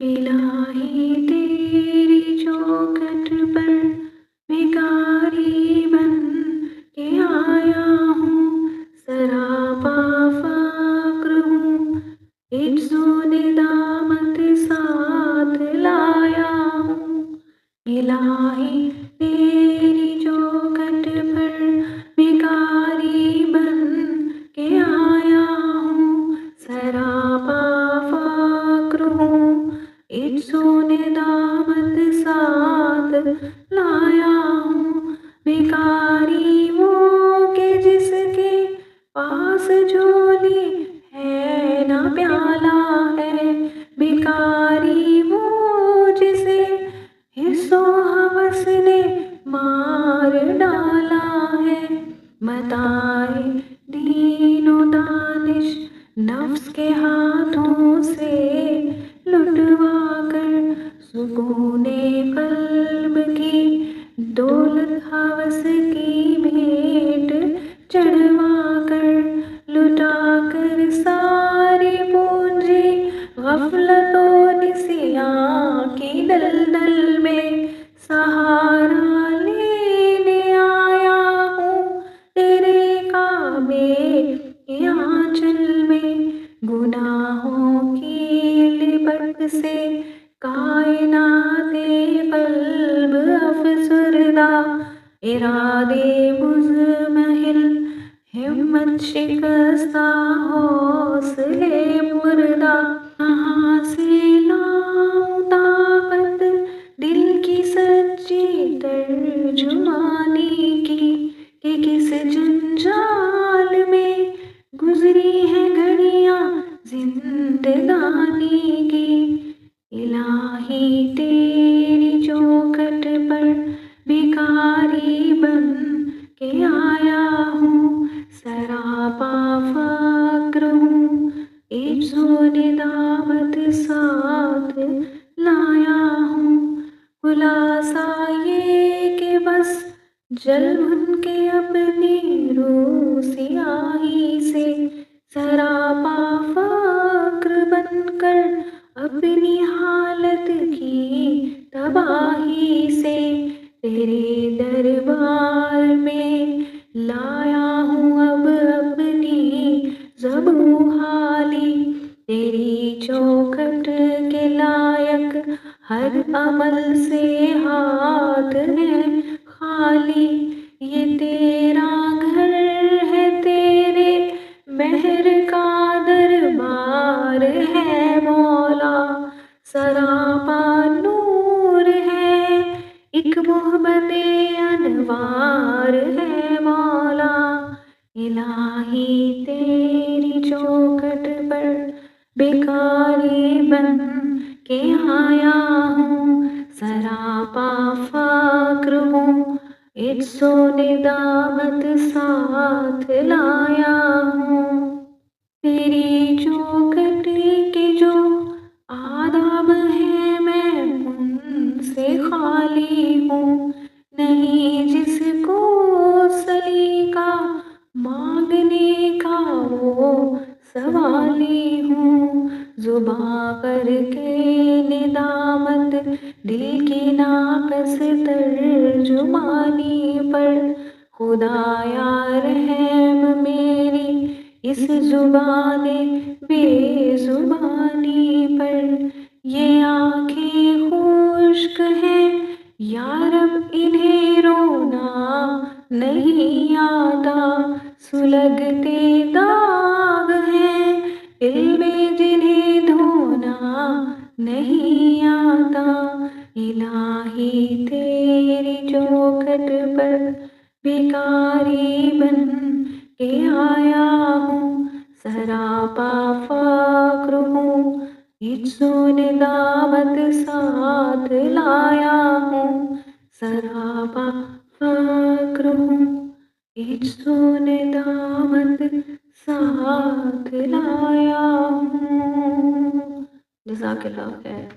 इलाही तेरी चौखट पर भिखारी बन के आया हूँ, सरापा फ़क्र हूँ, इज्ज़ो निदामत साथ लाया हूँ। इलाही तेरी चौखट पर भिखारी बन के आया हूँ, सरापा फ़क्र हूँ, इज्ज़ो निदामत साथ लाया हूँ। भिखारी वो के जिसके पास झोली है ना प्याला है, भिखारी वो जिसे हिस्सों हवस ने मार डाला है। मताए दीनो दानिश नफ्स के हाथों से लुटवा कर, सुकूने कल्ब की दौलत हवस की भेंट चढ़वा कर, लुटा कर सारी पूंजी गफलतों निसियां की दलदल में, सहारा लेने आया हूँ तेरे काबे के आंचल में। गुनाहों की लिपट से कायनाते क़ल्ब अफ़सरदा, इरादे मुज़महिल हिम्मत शिकस्ता हौसले मुर्दा। कहाँ से लाऊं ताकत दिल की सच्ची तर्जुमानी की, कि किस जंजाल में गुजरी है घड़ियां जिंदगानी की। इलाही तेरी चौखट पर भिखारी बन के आया हूँ, सरापा फ़क्र हूँ, इज्ज़ो निदामत साथ लाया हूँ। खुलासा ये कि बस जल उनके अपनी रूह सियाही से, सरापा फ़क्र बनकर अपनी हालत की तबाही से, तेरे दरबार में लाया हूँ अब अपनी ज़बूं हाली। तेरी चौखट के लायक हर अमल से हाथ है खाली, ये तेरा घर है, तेरे महर का दरबार है मौला, सरापा नूर है, एक मोहब्बते अनवार है मौला। इलाही तेरी चौखट पर भिखारी बन के आया हूँ, सरापा फ़क्र हूँ, इज्ज़ो निदामत साथ लाया हूँ। तेरी चौखट के जो आदाब हैं मैं उनसे खाली हूँ, नहीं जिसको सलीका मांगने का वो सवाली हूँ। ज़ुबां करके निदामत दिल की नाकस तर्जुमानी पर, खुदाया रहम मेरी इस ज़ुबाने बेज़ुबानी पर। ये आँखें खुश्क हैं या रब इन्हें रोना नहीं आता, सुलगते दाग हैं दिल में जिन्हें धोना नहीं आता। इलाही तेरी चौखट पर भिखारी बन के आया हूँ, सरापा फ़क्र हूँ, इज्ज़ो निदामत साथ लाया हूँ, सरापा फ़क्र हूँ, इज्ज़ो निदामत साथ लाया हूँ। जज़ाकल्लाह खैर।